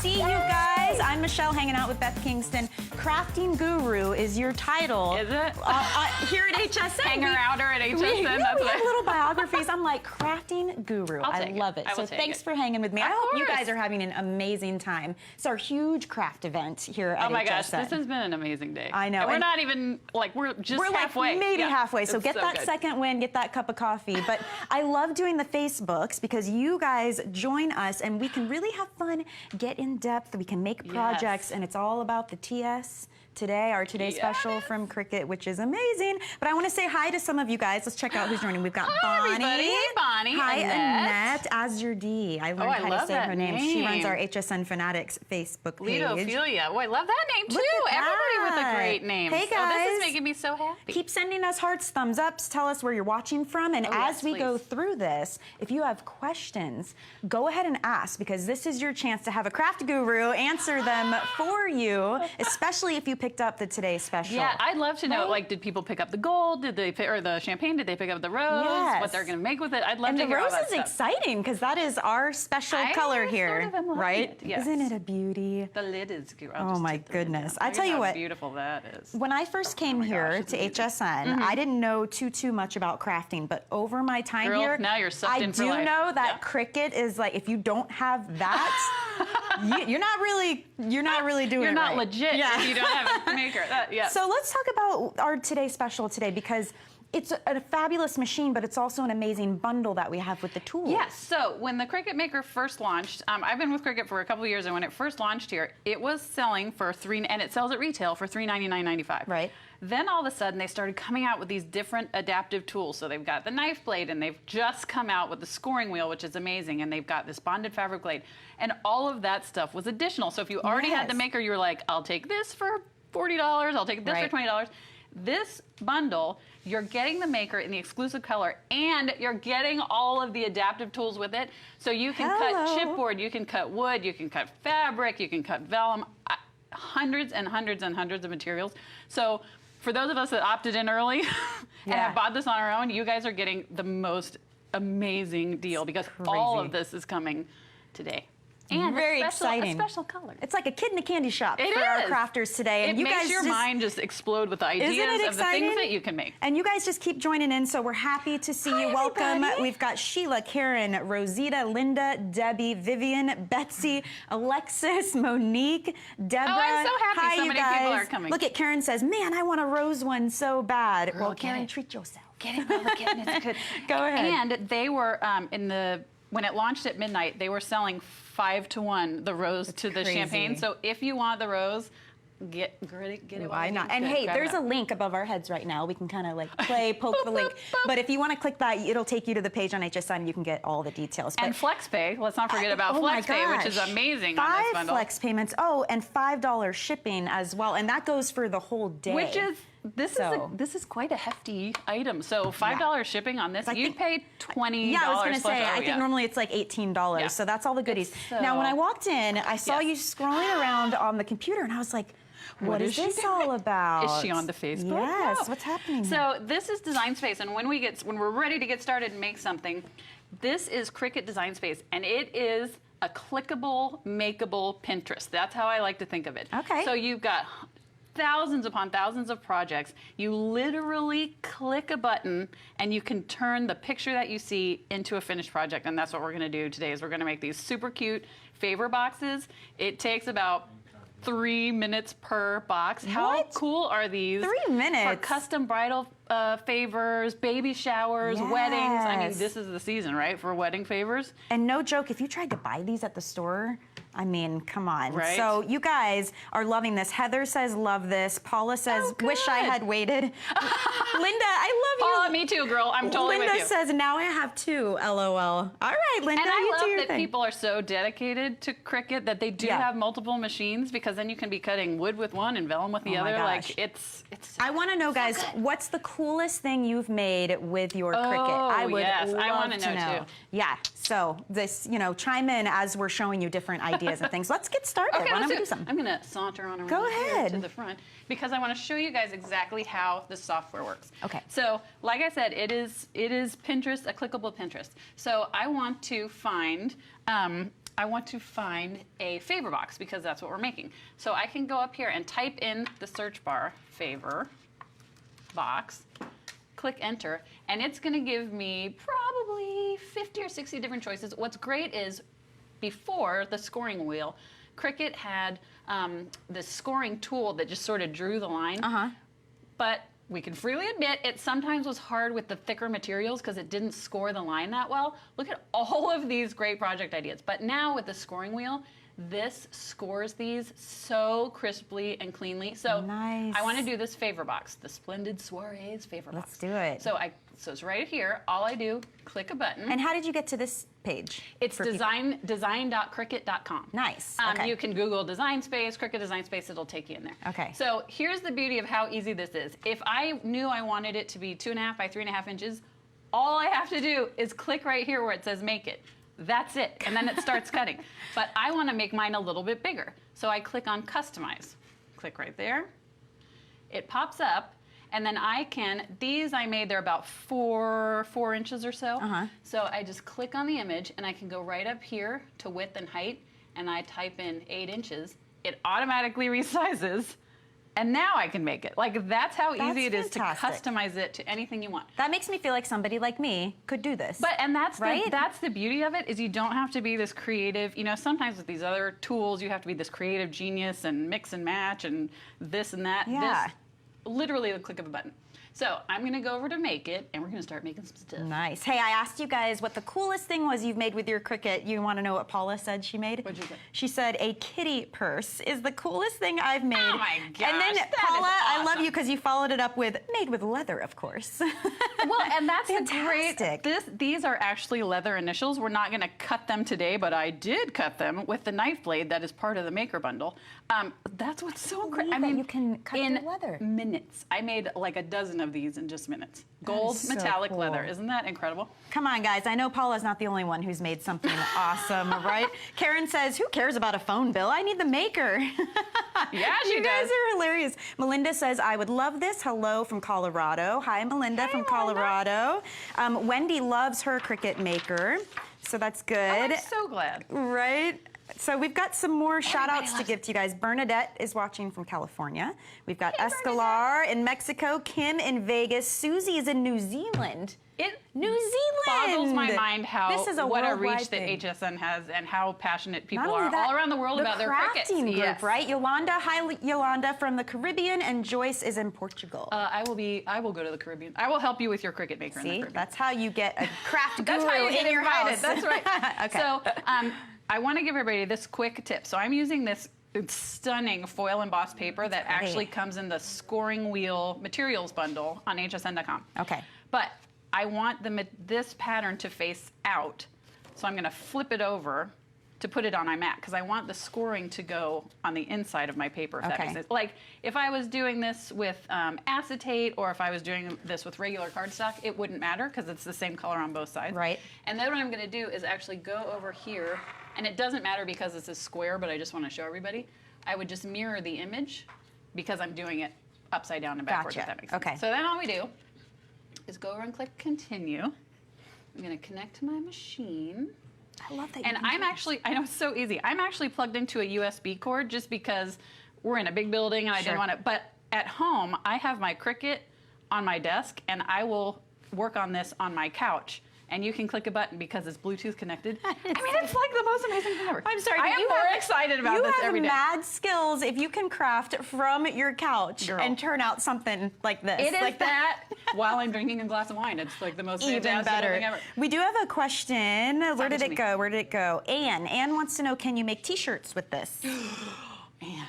see you guys. I'm Michelle hanging out with Beth Kingston. Crafting Guru is your title. Is it? Here at HSN. Hanger-outer at HSN. We have little biographies. I'm like, Crafting Guru. I love it. So thanks for hanging with me. I hope you guys are having an amazing time. It's our huge craft event here at HSN. Oh my gosh, this has been an amazing day. I know. And we're not even, like, we're just halfway. Like maybe halfway. So get that second win, get that cup of coffee. But I love doing the Facebooks because you guys join us and we can really have fun, get in depth, we can make projects, and it's all about the TS today, our Today Special from Cricut, which is amazing. But I want to say hi to some of you guys. Let's check out who's joining. We've got Bonnie. Everybody. Hey, Bonnie. Hi, Annette. Azure D. I learned how to say her name. She runs our HSN Fanatics Facebook page. Ophelia. Oh, I love that name too. Everybody with a great name. Hey guys. Oh, this is making me so happy. Keep sending us hearts, thumbs ups. Tell us where you're watching from. And as we go through this, if you have questions, go ahead and ask, because this is your chance to have a craft guru answer them for you, especially if you picked up the Today Special. Yeah, I'd love to know, like, did people pick up the gold? Did they or the champagne? Did they pick up the rose? Yes. What they're going to make with it? I'd love to hear all that stuff. And the rose is exciting because that is our special color here, right? Yes. Isn't it a beauty? The lid is good. Oh my goodness. I tell you what, how beautiful that is. When I first came here to HSN, I didn't know too much about crafting, but over my time here, now you're sucked in for life. I do know that Cricut is like, if you don't have that, you're not really doing it right. You're not legit if you don't have a maker. So let's talk about our Today Special today, because it's a fabulous machine, but it's also an amazing bundle that we have with the tools. Yes, so when the Cricut Maker first launched, I've been with Cricut for a couple of years, and when it first launched here, it was selling for and it sells at retail for $399.95. Right. Then all of a sudden, they started coming out with these different adaptive tools. So they've got the knife blade, and they've just come out with the scoring wheel, which is amazing, and they've got this bonded fabric blade. And all of that stuff was additional. So if you already had the Maker, you were like, I'll take this for $40, I'll take this for $20. This bundle, you're getting the Maker in the exclusive color, and you're getting all of the adaptive tools with it. So you can cut chipboard, you can cut wood, you can cut fabric, you can cut vellum, hundreds and hundreds and hundreds of materials. So for those of us that opted in early and have bought this on our own, you guys are getting the most amazing deal, because all of this is coming today. And very exciting. A special color. It's like a kid in a candy shop for our crafters today. And it makes your mind just explode with the ideas of the things that you can make. And you guys just keep joining in, so we're happy to see you. Welcome. We've got Sheila, Karen, Rosita, Linda, Debbie, Vivian, Betsy, Alexis, Monique, Deborah. Oh, I'm so happy Hi, so many people are coming. Look at Karen says, man, I want a rose one so bad. Girl, well, Karen, treat yourself. Get it while the kitten is good. Go ahead. And they were, when it launched at midnight, they were selling 5-to-1 the rose to the champagne. So if you want the rose, get it. Why not? And hey, there's a link above our heads right now. We can kind of like poke the link. But if you want to click that, it'll take you to the page on HSN. You can get all the details. And FlexPay. Let's not forget about FlexPay, which is amazing on this bundle. 5 flex payments. Oh, and $5 shipping as well. And that goes for the whole day. Which is this is quite a hefty item. So $5 shipping on this, you'd pay $20. Yeah, I was going to say, I think normally it's like $18. So that's all the goodies. Now, when I walked in, I saw you scrolling around on the computer, and I was like, what is this all about? Is she on the Facebook? Yes. No. What's happening? So this is Design Space, and when we're ready to get started and make something, this is Cricut Design Space, and it is a clickable, makeable Pinterest. That's how I like to think of it. Okay. So you've got thousands upon thousands of projects. You literally click a button and you can turn the picture that you see into a finished project, and that's what we're going to do today. Is we're going to make these super cute favor boxes. It takes about 3 minutes per box. How cool are these? 3 minutes? For custom bridal favors, baby showers, weddings. I mean, this is the season, right, for wedding favors. And no joke, if you tried to buy these at the store, I mean, come on. Right? So you guys are loving this. Heather says, love this. Paula says, wish I had waited. Linda, I love you. Paula, me too, girl. I'm totally with you. Linda says, now I have 2, LOL. All right, Linda, and I love that thing. people are so dedicated to Cricut that they do have multiple machines, because then you can be cutting wood with one and vellum with the other. Like, it's I want to know, guys, what's the coolest thing you've made with your Cricut? I would love I want to know. Too. Yeah. So this, chime in as we're showing you different ideas and things. Let's get started. Okay, Why don't we do something? I'm going to saunter on around here to the front, because I want to show you guys exactly how the software works. Okay. So, like I said, it is Pinterest, a clickable Pinterest. So I want to find I want to find a favor box because that's what we're making. So I can go up here and type in the search bar, favor box, click enter, and it's going to give me probably 50 or 60 different choices. What's great is before the scoring wheel, Cricut had this scoring tool that just sort of drew the line. But we can freely admit it sometimes was hard with the thicker materials because it didn't score the line that well. Look at all of these great project ideas. But now with the scoring wheel, this scores these so crisply and cleanly. So nice. I want to do this favor box, the Splendid Soirees favor box. Let's do it. So it's right here. All I do, click a button. And how did you get to this page? It's design.cricut.com. Nice. Okay. You can Google Design Space, Cricut Design Space, it'll take you in there. Okay. So here's the beauty of how easy this is. If I knew I wanted it to be 2.5 by 3.5 inches, all I have to do is click right here where it says make it. That's it, and then it starts cutting. But I want to make mine a little bit bigger. So I click on Customize. Click right there. It pops up, and then these I made, they're about 4 inches or so. So I just click on the image, and I can go right up here to width and height, and I type in 8 inches. It automatically resizes. And now I can make it. Like, that's how easy it is to customize it to anything you want. That makes me feel like somebody like me could do this. And that's right? that's the beauty of it, is you don't have to be this creative. You know, sometimes with these other tools, you have to be this creative genius and mix and match and this and that. Yeah. This, literally the click of a button. So I'm going to go over to Make It, and we're going to start making some stuff. Nice. Hey, I asked you guys what the coolest thing was you've made with your Cricut. You want to know what Paula said she made? What'd you say? She said a kitty purse is the coolest thing I've made. Oh my gosh, and then that Paula, is awesome. I love you because you followed it up with made with leather, of course. Well, and that's fantastic. These are actually leather initials. We're not going to cut them today, but I did cut them with the knife blade that is part of the maker bundle. That's what's so great. I mean, you can cut in through leather. minutes. I made like a dozen of these in just minutes. Gold so metallic cool. leather. Isn't that incredible? Come on, guys. I know Paula's not the only one who's made something awesome, right? Karen says, who cares about a phone bill? I need the maker. Yeah, she You guys are hilarious. Melinda says, I would love this. Hello from Colorado. Hi, Melinda from Colorado. Wendy loves her Cricut maker, so that's good. I'm so glad. Right? So we've got some more shout outs to loves give to you guys. Bernadette is watching from California. We've got Escalar in Mexico, Kim in Vegas, Susie is in New Zealand. New Zealand boggles my mind what a reach that thing. HSN has and how passionate people Not only are that, all around the world about their Cricuts. crafting group, Yes. right? Yolanda, hi Yolanda from the Caribbean, and Joyce is in Portugal. I will go to the Caribbean. I will help you with your Cricut maker in the See, Caribbean. that's how you get a craft guru That's how you in get your invited. house. That's right. Okay. So I want to give everybody this quick tip. So I'm using this stunning foil embossed paper that actually comes in the scoring wheel materials bundle on hsn.com. Okay. But I want this pattern to face out. So I'm going to flip it over to put it on my mat because I want the scoring to go on the inside of my paper, if that makes sense. Like if I was doing this with acetate or if I was doing this with regular cardstock, it wouldn't matter because it's the same color on both sides. Right. And then what I'm going to do is actually go over here, and it doesn't matter because it's a square, but I just want to show everybody. I would just mirror the image because I'm doing it upside down and backwards, if that makes sense. Okay. So then all we do is go over and click continue. I'm going to connect to my machine. I love that. And I know it's so easy. I'm actually plugged into a USB cord just because we're in a big building and I didn't want it. But at home, I have my Cricut on my desk and I will work on this on my couch. And you can click a button because it's Bluetooth connected. I mean, it's like the most amazing thing ever. I'm sorry, I am more excited about this every day. You have mad skills if you can craft from your couch Girl. and turn out something like this. It is like that while I'm drinking a glass of wine. It's like the most even fantastic better. thing ever. We do have a question. Where did to it me. go? Where did it go? Anne wants to know, can you make t-shirts with this? Anne,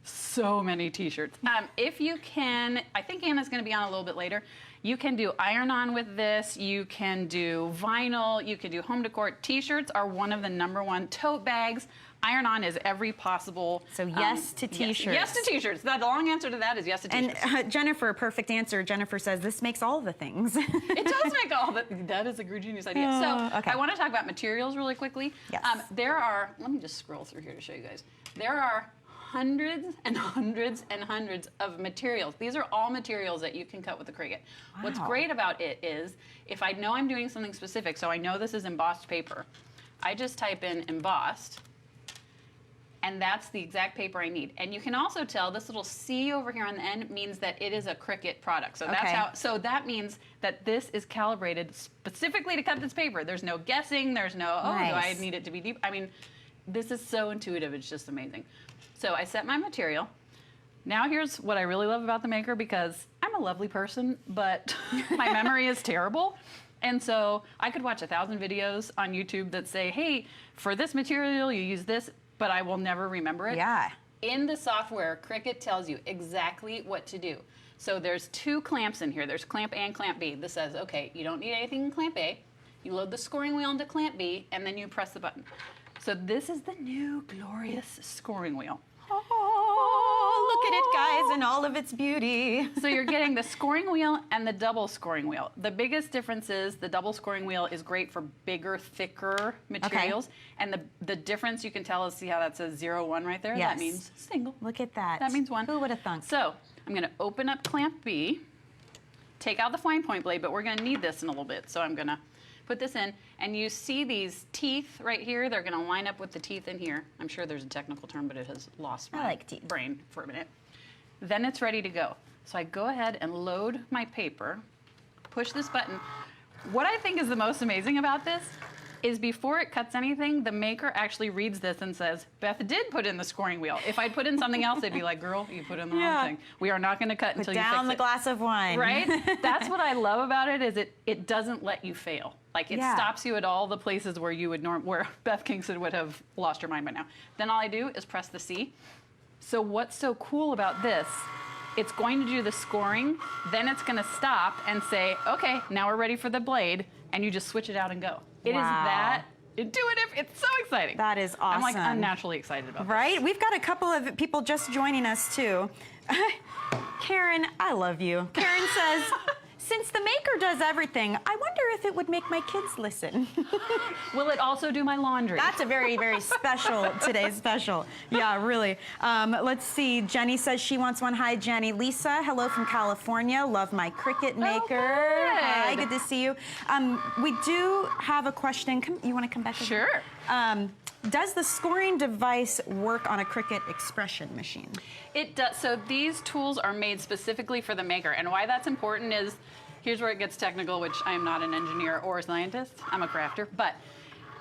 so many t-shirts. If you can, I think Anna's going to be on a little bit later. You can do iron-on with this. You can do vinyl. You can do home decor. T-shirts are one of the #1. Tote bags. Iron-on is every possible. So yes to t-shirts. Yes to t-shirts. The long answer to that is yes to t-shirts. And Jennifer, perfect answer. Jennifer says this makes all the things. It does make all the. That is a genius idea. So okay. I want to talk about materials really quickly. Yes. There are. Let me just scroll through here to show you guys. There are hundreds and hundreds and hundreds of materials. These are all materials that you can cut with the Cricut. Wow. What's great about it is if I know I'm doing something specific, so I know this is embossed paper, I just type in embossed, and that's the exact paper I need. And you can also tell this little C over here on the end means that it is a Cricut product. So that's how. So that means that this is calibrated specifically to cut this paper. There's no guessing. There's no, oh, do I need it to be deep? I mean, this is so intuitive. It's just amazing. So I set my material. Now here's what I really love about the maker, because I'm a lovely person, but my memory is terrible. And so I could watch 1,000 videos on YouTube that say, hey, for this material, you use this, but I will never remember it. Yeah. In the software, Cricut tells you exactly what to do. So there's 2 clamps in here. There's clamp A and clamp B. This says, okay, you don't need anything in clamp A. You load the scoring wheel into clamp B, and then you press the button. So this is the new glorious scoring wheel. Oh, look at it, guys, in all of its beauty. So you're getting the scoring wheel and the double scoring wheel. The biggest difference is the double scoring wheel is great for bigger, thicker materials. Okay. And the difference you can tell is, see how that says 0, 1 right there? Yes. That means single. Look at that. That means 1. Who would have thunk? So I'm going to open up clamp B, take out the fine point blade, but we're going to need this in a little bit. So I'm going to put this in, and you see these teeth right here. They're going to line up with the teeth in here. I'm sure there's a technical term, but it has lost my brain for a minute. Then it's ready to go. So I go ahead and load my paper, push this button. What I think is the most amazing about this is before it cuts anything, the maker actually reads this and says, Beth did put in the scoring wheel. If I'd put in something else, they'd be like, girl, you put in the wrong thing. We are not going to cut until you fix it. Put down the glass of wine. Right? That's what I love about it, is it doesn't let you fail. Like, it stops you at all the places where you would where Beth Kingston would have lost her mind by now. Then all I do is press the C. So what's so cool about this, it's going to do the scoring, then it's going to stop and say, okay, now we're ready for the blade, and you just switch it out and go. It is that intuitive. It's so exciting. That is awesome. I'm like unnaturally excited about this. Right? We've got a couple of people just joining us too. Karen, I love you. Karen says, since the maker does everything, I wonder if it would make my kids listen. Will it also do my laundry? That's a very, very special, today's special. Yeah, really. Let's see. Jenny says she wants one. Hi, Jenny. Lisa, hello from California. Love my Cricut maker. Oh, good. Hi, good to see you. We do have a question. You want to come back? Sure. Does the scoring device work on a Cricut expression machine? It does. So these tools are made specifically for the maker. And why that's important is, here's where it gets technical, which I am not an engineer or a scientist. I'm a crafter. But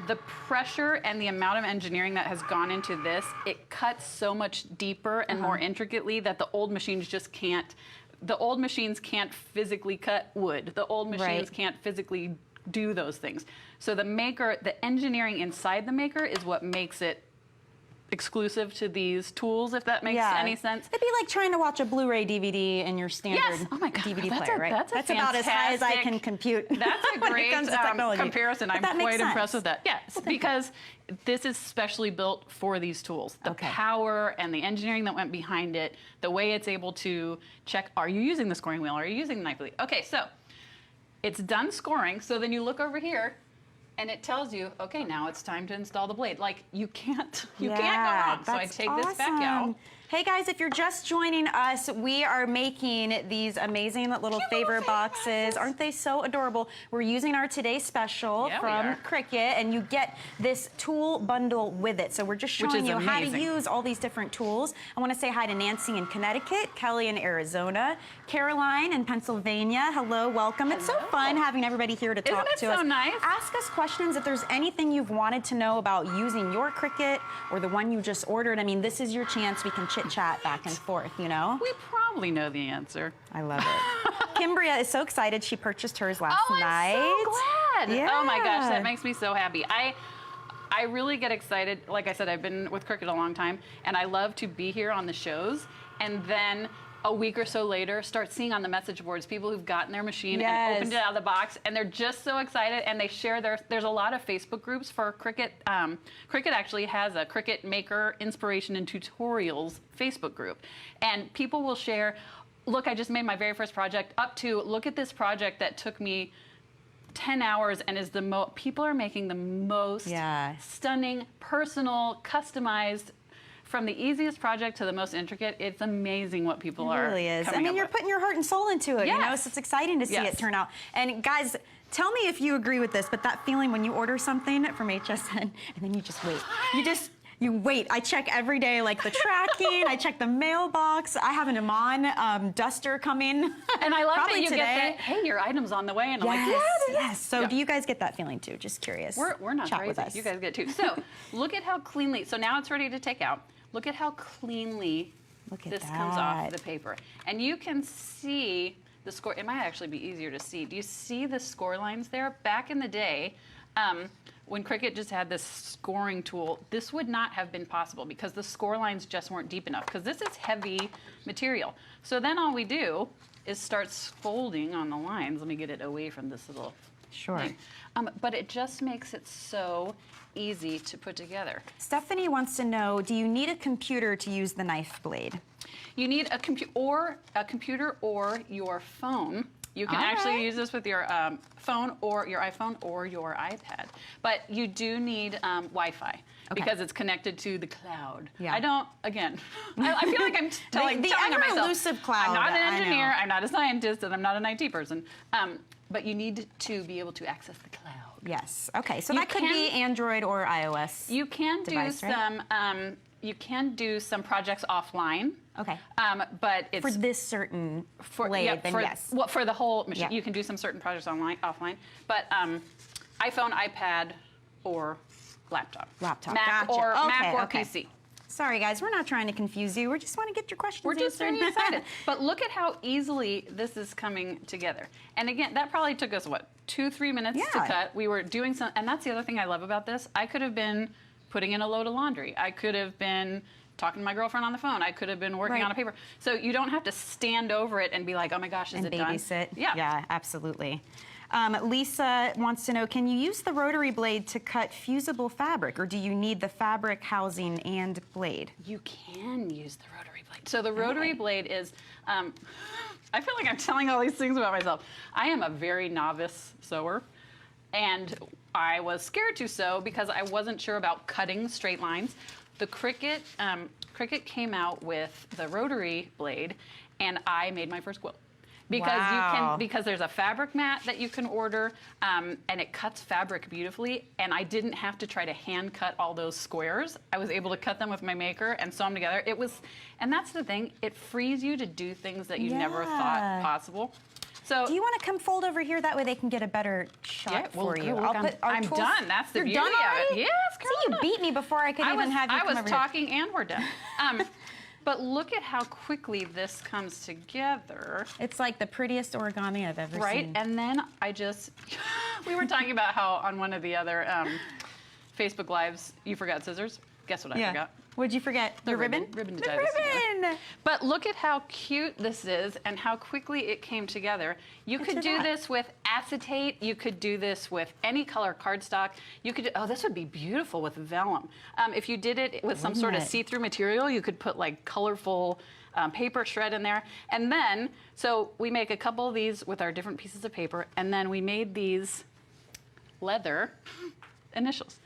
the pressure and the amount of engineering that has gone into this, it cuts so much deeper and more intricately that the old machines just can't. The old machines can't physically cut wood. The old machines can't physically do those things. So the maker, the engineering inside the maker is what makes it exclusive to these tools, if that makes any sense. It'd be like trying to watch a Blu-ray DVD in your standard DVD player, right? That's about as high as I can compute. That's a great comparison. I'm quite impressed with that. Yes, because this is specially built for these tools. The power and the engineering that went behind it, the way it's able to check, are you using the scoring wheel? Are you using the knife blade? Okay, so it's done scoring, so then you look over here, and it tells you, okay, now it's time to install the blade. Like, you can't go wrong. So I take this back out. Hey guys, if you're just joining us, we are making these amazing little favor boxes. Aren't they so adorable? We're using our Today Special from Cricut, and you get this tool bundle with it. So we're just showing you how to use all these different tools. I want to say hi to Nancy in Connecticut, Kelly in Arizona, Caroline in Pennsylvania. Hello, welcome. It's so fun having everybody here to talk to us. Isn't it so nice? Ask us questions if there's anything you've wanted to know about using your Cricut or the one you just ordered. I mean, this is your chance. We can chit-chat back and forth, you know? We probably know the answer. I love it. Kimbria is so excited. She purchased hers last night. I'm so glad. Yeah. Oh my gosh, that makes me so happy. I really get excited. Like I said, I've been with Cricut a long time, and I love to be here on the shows, and then a week or so later, start seeing on the message boards people who've gotten their machine and opened it out of the box, and they're just so excited, and they share there's a lot of Facebook groups for Cricut. Cricut actually has a Cricut Maker Inspiration and Tutorials Facebook group, and people will share, look, I just made my very first project, up to, look at this project that took me 10 hours and is people are making the most stunning, personal, customized from the easiest project to the most intricate, it's amazing what people are. It really is. I coming mean, up you're with. putting your heart and soul into it, you know, so it's exciting to see it turn out. And guys, tell me if you agree with this, but that feeling when you order something from HSN and then you just wait. You wait. I check every day, like the tracking. I check the mailbox. I have an Iman duster coming. And I love that you today. get that, hey, your item's on the way. And I'm like, yes. So do you guys get that feeling too? Just curious. We're not Chat crazy. with us. You guys get too. So look at how cleanly, so now it's ready to take out. Look at how cleanly this comes off the paper. And you can see the score. It might actually be easier to see. Do you see the score lines there? Back in the day, when Cricut just had this scoring tool, this would not have been possible because the score lines just weren't deep enough because this is heavy material. So then all we do is start folding on the lines. Let me get it away from this little thing. But it just makes it so easy to put together. Stephanie wants to know, do you need a computer to use the knife blade? You need a computer or your phone. You can actually use this with your phone or your iPhone or your iPad. But you do need Wi-Fi because it's connected to the cloud. I don't, again, I feel like I'm telling myself. elusive cloud. I'm not an engineer, I'm not a scientist, and I'm not an IT person. But you need to be able to access the cloud. Yes. Okay. So that could be Android or iOS. You can do some. You can do some projects offline. Okay. But it's for this certain blade, then yes. Well, for the whole machine, you can do some certain projects offline. But iPhone, iPad, or laptop. Mac or PC. Sorry, guys, we're not trying to confuse you. We just want to get your questions We're just answered. very excited. But look at how easily this is coming together. And again, that probably took us, what, 2-3 minutes to cut. We were doing some, and that's the other thing I love about this. I could have been putting in a load of laundry. I could have been talking to my girlfriend on the phone. I could have been working on a paper. So you don't have to stand over it and be like, oh my gosh, is it done? Babysit. Yeah, absolutely. Lisa wants to know, can you use the rotary blade to cut fusible fabric, or do you need the fabric housing and blade? You can use the rotary blade. So the rotary blade is, I feel like I'm telling all these things about myself. I am a very novice sewer, and I was scared to sew because I wasn't sure about cutting straight lines. The Cricut came out with the rotary blade, and I made my first quilt. Because there's a fabric mat that you can order, and it cuts fabric beautifully, and I didn't have to try to hand cut all those squares. I was able to cut them with my maker and sew them together. And that's the thing, it frees you to do things that you never thought possible. So, do you want to come fold over here? That way they can get a better shot for you. I'm done. That's the beauty of it. Yes, see, you beat me before I could even have you come over here. I was talking and we're done. But look at how quickly this comes together. It's like the prettiest origami I've ever seen. Right, and then we were talking about how on one of the other Facebook Lives, you forgot scissors. Guess what I forgot? What'd you forget? The ribbon? Ribbon to tie this together. But look at how cute this is and how quickly it came together. You could do this with acetate. You could do this with any color cardstock. You could, this would be beautiful with vellum. If you did it with some sort of see-through material, you could put like colorful paper shred in there. And then, so we make a couple of these with our different pieces of paper, and then we made these leather initials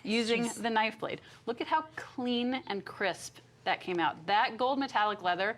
using the knife blade. Look at how clean and crisp that came out. That gold metallic leather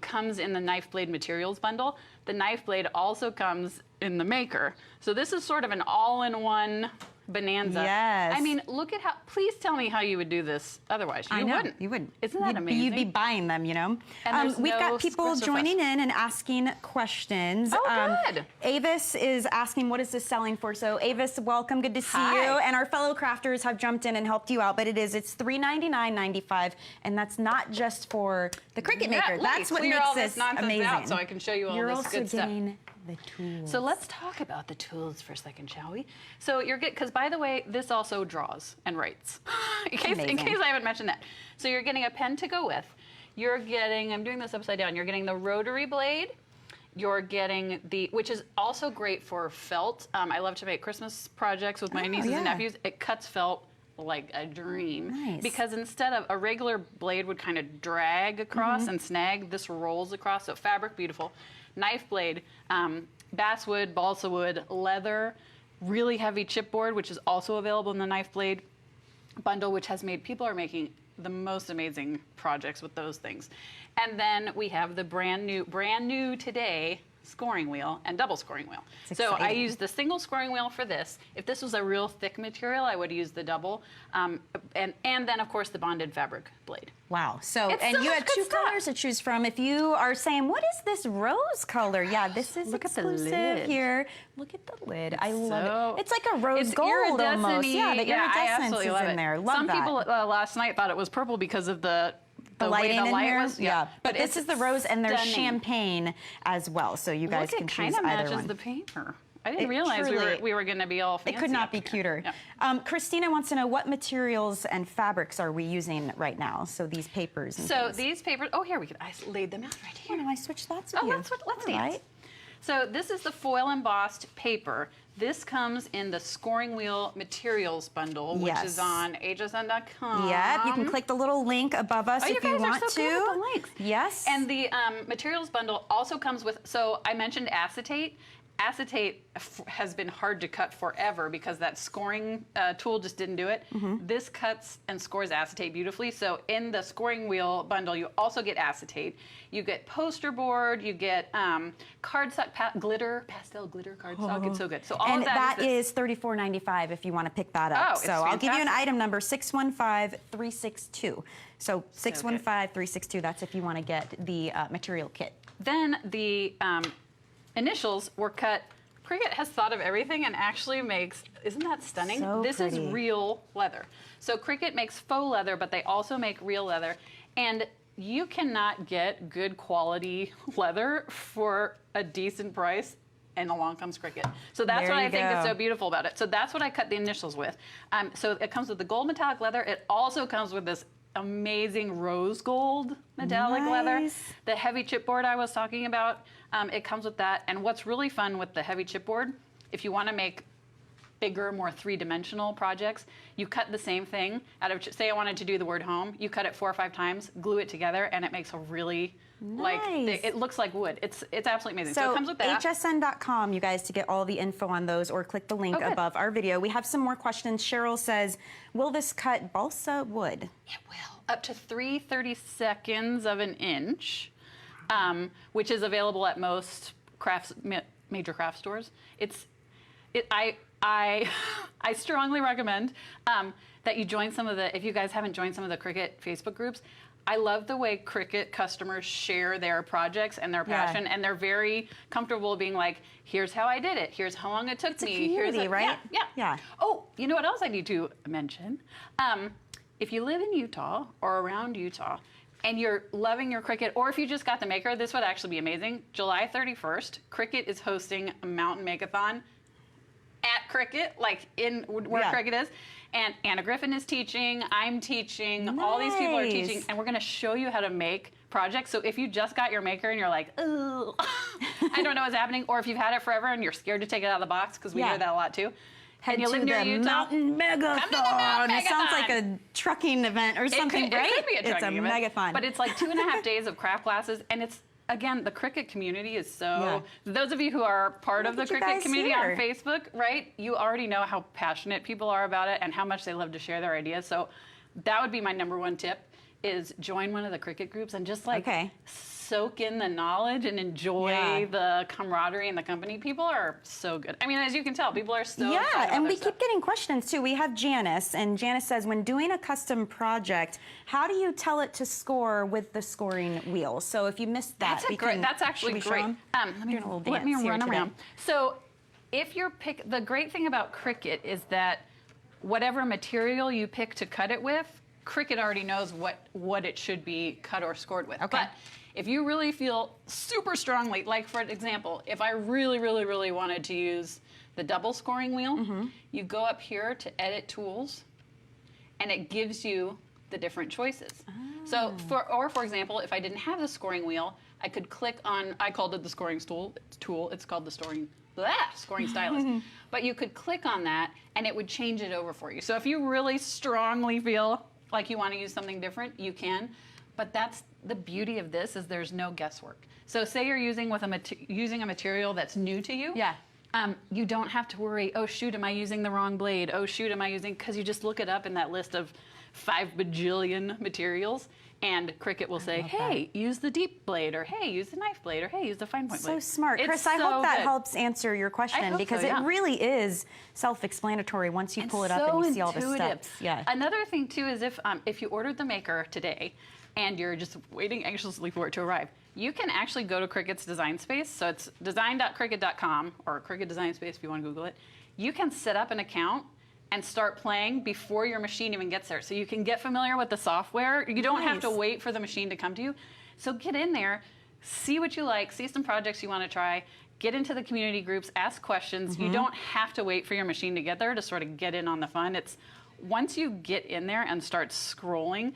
comes in the knife blade materials bundle. The knife blade also comes in the maker. So this is sort of an all-in-one bonanza. Yes. I mean, look at how, please tell me how you would do this otherwise. You wouldn't. You wouldn't. Isn't that amazing? You'd be buying them, you know. And we've got people joining in and asking questions. Oh, good. Avis is asking, what is this selling for? So Avis, welcome, good to see you. And our fellow crafters have jumped in and helped you out, but it's $399.95, and that's not just for the Cricut maker. That's what makes this amazing. Out so I can show you all this good stuff. The tools. So let's talk about the tools for a second, shall we? So you're good, because by the way, this also draws and writes. in case I haven't mentioned that. So you're getting a pen to go with. You're getting, I'm doing this upside down, you're getting the rotary blade. You're getting which is also great for felt. I love to make Christmas projects with my nieces and nephews. It cuts felt like a dream. Nice. Because instead of a regular blade would kind of drag across and snag, this rolls across, so fabric, beautiful. Knife blade, basswood, balsa wood, leather, really heavy chipboard, which is also available in the knife blade bundle, which has made, people are making the most amazing projects with those things. And then we have the brand new today scoring wheel and double scoring wheel. So I use the single scoring wheel for this. If this was a real thick material, I would use the double. And then, of course, the bonded fabric blade. Wow. So, and you had two colors to choose from. If you are saying, what is this rose color? Yeah, this is exclusive here. Look at the lid. I love it. It's like a rose gold almost. Yeah, the iridescence is in there. Love that. Some people last night thought it was purple because of the light in there. Was, yeah. But this is the rose, and there's champagne as well, so you guys can choose either one. It kind of matches the paper. I didn't realize we were going to be all fancy. It could not be cuter. Yeah. Christina wants to know what materials and fabrics are we using right now? So these papers. And things. These papers. Oh, here I laid them out right here. Oh, no, I switched spots with you. Let's dance. Right. So this is the foil embossed paper. This comes in the scoring wheel materials bundle, which is on hsn.com. Yeah, you can click the little link above us if you want to. Good with the links. Yes. And the materials bundle also comes with, so I mentioned acetate. Acetate has been hard to cut forever because that scoring tool just didn't do it. This cuts and scores acetate beautifully. So in the scoring wheel bundle, you also get acetate. You get poster board. You get cardstock pastel glitter cardstock. It's so good. So all of that is $34.95 if you want to pick that up. So I'll give you an item number 615-362. So 615-362. That's if you want to get the material kit. Then the initials were cut. Cricut has thought of everything and actually makes, isn't that stunning? So this pretty. is real leather. So Cricut makes faux leather, but they also make real leather. And you cannot get good quality leather for a decent price, and along comes Cricut. So that's what I think is so beautiful about it. So that's what I cut the initials with. So it comes with the gold metallic leather. It also comes with this amazing rose gold metallic leather. The heavy chipboard I was talking about, it comes with that. And what's really fun with the heavy chipboard, if you want to make bigger, more three-dimensional projects, you cut the same thing out of, say I wanted to do the word home, you cut it 4 or 5 times, glue it together, and it makes a really, it looks like wood. It's absolutely amazing. So it comes with that. hsn.com, you guys, to get all the info on those, or click the link above our video. We have some more questions. Cheryl says, will this cut balsa wood? It will. Up to 3/32 of an inch, which is available at most major craft stores. I strongly recommend that you join some of the, if you guys haven't joined some of the Cricut Facebook groups, I love the way Cricut customers share their projects and their passion, and they're very comfortable being like, here's how I did it, here's how long it took me. It's a community, right? Yeah. Oh, you know what else I need to mention? If you live in Utah or around Utah, and you're loving your Cricut, or if you just got the maker, this would actually be amazing. July 31st, Cricut is hosting a mountain make-a-thon at Cricut, like in where Cricut is. And Anna Griffin is teaching, I'm teaching, all these people are teaching, and we're gonna show you how to make projects. So if you just got your maker and you're like, oh, I don't know what's happening, or if you've had it forever and you're scared to take it out of the box, because we hear that a lot too. Head to the Mountain Megathon. It sounds like a trucking event or something, right? It could be a trucking event. It's a megathon. But it's like 2.5 days of craft classes, and it's, again, the Cricut community is so, those of you who are part of the Cricut community on Facebook, right, you already know how passionate people are about it and how much they love to share their ideas. So that would be my #1 tip, is join one of the Cricut groups and just like soak in the knowledge and enjoy the camaraderie and the company. People are so good. I mean, as you can tell, people are so and we keep getting questions too. We have Janice, and Janice says, when doing a custom project, how do you tell it to score with the scoring wheel? So if you missed that, that's actually great. Let me run around. So if you're the great thing about Cricut is that whatever material you pick to cut it with, Cricut already knows what it should be cut or scored with. But if you really feel super strongly, like for example, if I really, really, really wanted to use the double scoring wheel, you go up here to Edit Tools, and it gives you the different choices. So, for example, if I didn't have the scoring wheel, I could click on, I called it the scoring tool, it's called the scoring stylus. But you could click on that, and it would change it over for you. So if you really strongly feel like you want to use something different, you can. But that's the beauty of this, is there's no guesswork. So say you're using using a material that's new to you. You don't have to worry, oh shoot, am I using the wrong blade? Oh shoot, am I using, because you just look it up in that list of 5 bajillion materials. And Cricut will say, hey, use the deep blade, or hey, use the knife blade, or hey, use the fine point blade. So smart. It's Chris, I hope that good. helps answer your question, because it really is self-explanatory once you pull it up and you see all the steps. Yeah. Another thing too is if you ordered the maker today and you're just waiting anxiously for it to arrive, you can actually go to Cricut's design space. So it's design.cricut.com, or Cricut Design Space if you want to Google it. You can set up an account and start playing before your machine even gets there. So you can get familiar with the software. You don't have to wait for the machine to come to you. So get in there, see what you like, see some projects you want to try, get into the community groups, ask questions. You don't have to wait for your machine to get there to sort of get in on the fun. It's once you get in there and start scrolling,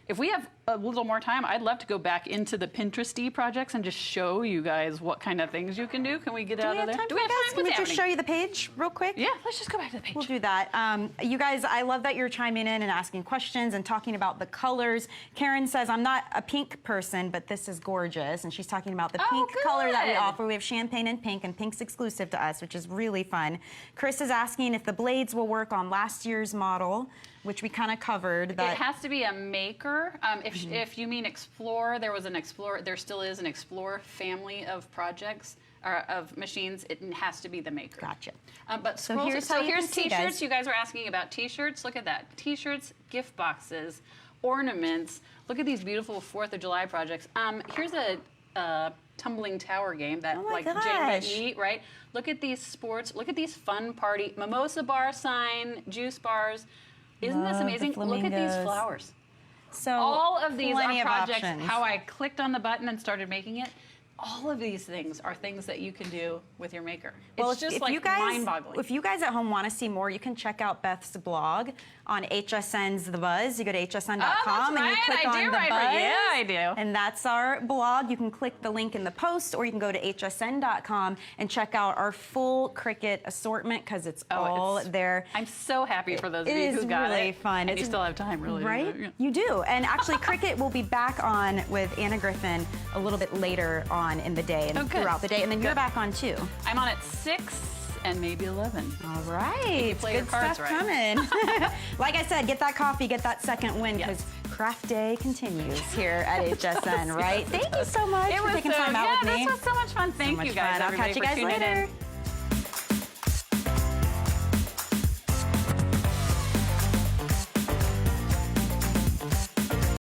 if we have a little more time, I'd love to go back into the Pinterest-y projects and just show you guys what kind of things you can do. Can we get out of there? Do we have time? Can we just show you the page real quick? Yeah, let's just go back to the page. We'll do that. You guys, I love that you're chiming in and asking questions and talking about the colors. Karen says, I'm not a pink person, but this is gorgeous. And she's talking about the pink color that we offer. We have champagne and pink's exclusive to us, which is really fun. Chris is asking if the blades will work on last year's model, which we kind of covered. That it has to be a maker. If you mean Explorer, there still is an Explorer family of projects, or of machines. It has to be the maker. Gotcha. But here's T-shirts. You guys were asking about T-shirts. Look at that. T-shirts, gift boxes, ornaments. Look at these beautiful 4th of July projects. Here's a tumbling tower game that like Jenga, right? Look at these sports. Look at these fun party mimosa bar sign, juice bars. Isn't this amazing? Look at these flowers. So all of these are projects. Options. How I clicked on the button and started making it. All of these things are things that you can do with your maker. It's just like mind-boggling. If you guys at home want to see more, you can check out Beth's blog on HSN's The Buzz. You go to hsn.com and you click on The Buzz. Yeah, I do. And that's our blog. You can click the link in the post, or you can go to hsn.com and check out our full Cricut assortment, because it's all there. I'm so happy for those of you who got it. It is really fun. And you still have time, really. Right? Yeah. You do. And actually, Cricut will be back on with Anna Griffin a little bit later on in the day and throughout the day. And then you're back on too. I'm on at 6 and maybe 11. All right. Play your cards stuff coming. Like I said, get that coffee, get that second win, because Craft Day continues here at HSN, right? Thank you so much for taking time out with me. This was so much fun. Thank you guys, I'll catch you guys later.